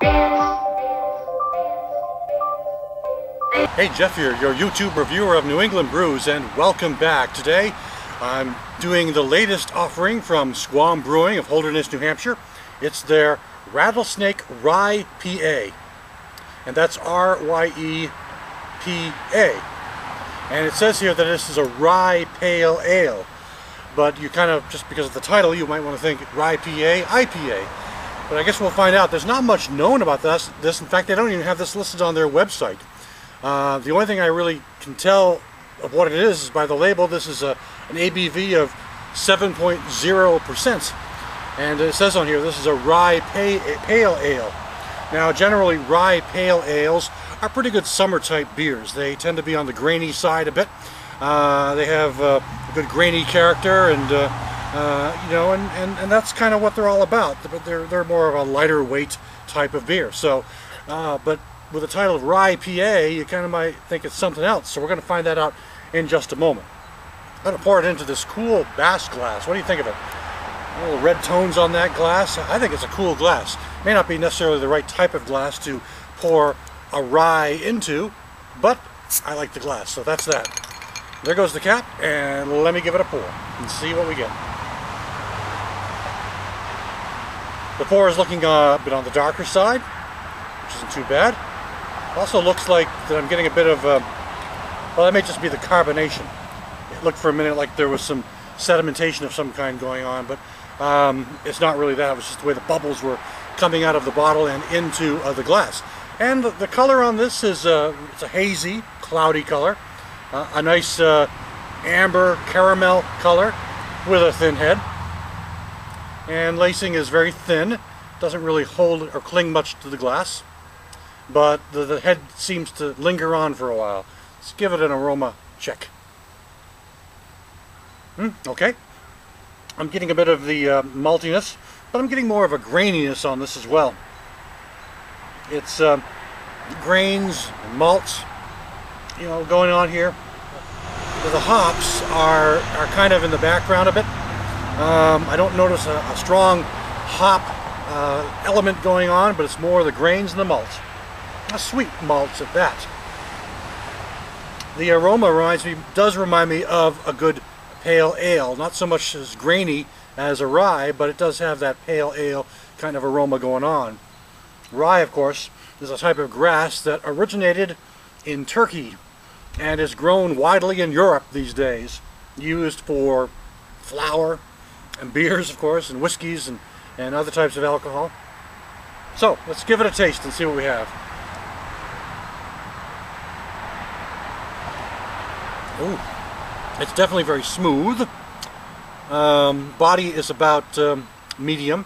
Hey, Jeff here, your YouTube reviewer of New England brews, and welcome back. Today I'm doing the latest offering from Squam Brewing of Holderness, New Hampshire. It's their Rattlesnake Rye PA, and that's R-Y-E-P-A. And it says here that this is a rye pale ale, but you kind of, just because of the title, you might want to think Rye PA, IPA. But I guess we'll find out. There's not much known about this. In fact, they don't even have this listed on their website. The only thing I really can tell of what it is by the label. This is an ABV of 7.0%, and it says on here this is a rye pale ale. Now, generally rye pale ales are pretty good summer type beers. They tend to be on the grainy side a bit. They have a good grainy character, and you know, and that's kind of what they're all about. But they're more of a lighter weight type of beer. So, but with the title of Rye PA, you kind of might think it's something else. So we're going to find that out in just a moment. I'm going to pour it into this cool bass glass. What do you think of it? Little red tones on that glass. I think it's a cool glass. May not be necessarily the right type of glass to pour a rye into, but I like the glass, so that's that. There goes the cap, and let me give it a pour and see what we get. The pour is looking a bit on the darker side, which isn't too bad. Also looks like that I'm getting a bit of, well, that may just be the carbonation. It looked for a minute like there was some sedimentation of some kind going on, but it's not really that. It was just the way the bubbles were coming out of the bottle and into the glass. And the color on this is it's a hazy, cloudy color, a nice amber caramel color with a thin head. And lacing is very thin, doesn't really hold or cling much to the glass, but the head seems to linger on for a while. Let's give it an aroma check. Okay. I'm getting a bit of the maltiness, but I'm getting more of a graininess on this as well. It's grains and malts, you know, going on here. The hops are kind of in the background a bit. I don't notice a strong hop element going on, but it's more the grains and the malt. A sweet malts at that. The aroma does remind me of a good pale ale. Not so much as grainy as a rye, but it does have that pale ale kind of aroma going on. Rye, of course, is a type of grass that originated in Turkey and is grown widely in Europe these days, used for flour and beers, of course, and whiskeys and other types of alcohol. So let's give it a taste and see what we have. Ooh, it's definitely very smooth. Body is about medium,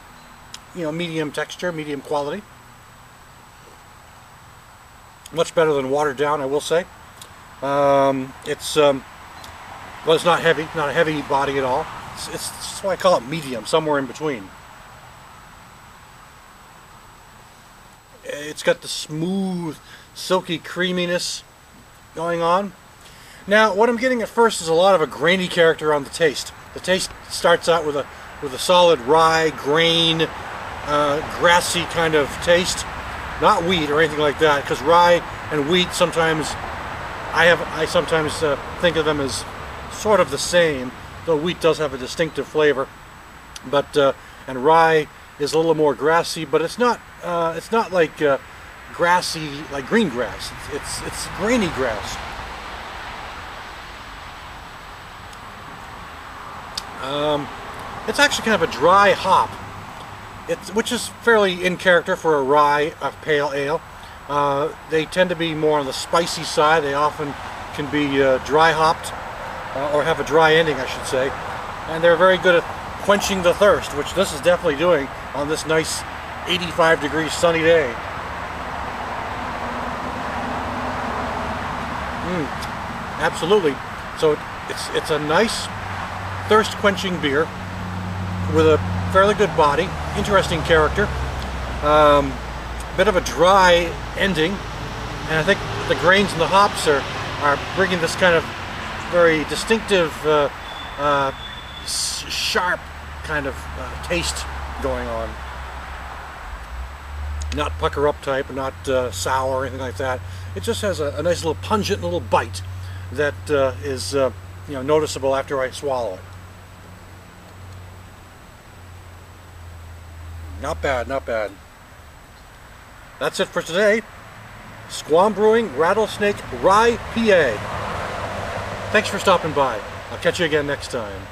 you know, medium texture, medium quality. Much better than watered down, I will say. Well, it's not heavy, not a heavy body at all. That's why I call it medium, somewhere in between. It's got the smooth, silky creaminess going on. Now, what I'm getting at first is a lot of a grainy character on the taste. The taste starts out with a solid rye, grain, grassy kind of taste. Not wheat or anything like that, because rye and wheat sometimes, I sometimes think of them as sort of the same, though wheat does have a distinctive flavor. But and rye is a little more grassy, but it's not like grassy like green grass. It's grainy grass. It's actually kind of a dry hop, which is fairly in character for a rye, a pale ale. They tend to be more on the spicy side. They often can be dry hopped, or have a dry ending, I should say. And they're very good at quenching the thirst, which this is definitely doing on this nice 85-degree sunny day. Absolutely. So it's a nice thirst-quenching beer with a fairly good body, interesting character, bit of a dry ending, and I think the grains and the hops are bringing this kind of very distinctive, sharp kind of taste going on. Not pucker up type, not sour or anything like that. It just has a nice little pungent little bite that is noticeable after I swallow it. Not bad, not bad. That's it for today. Squam Brewing Rattlesnake Rye PA. Thanks for stopping by. I'll catch you again next time.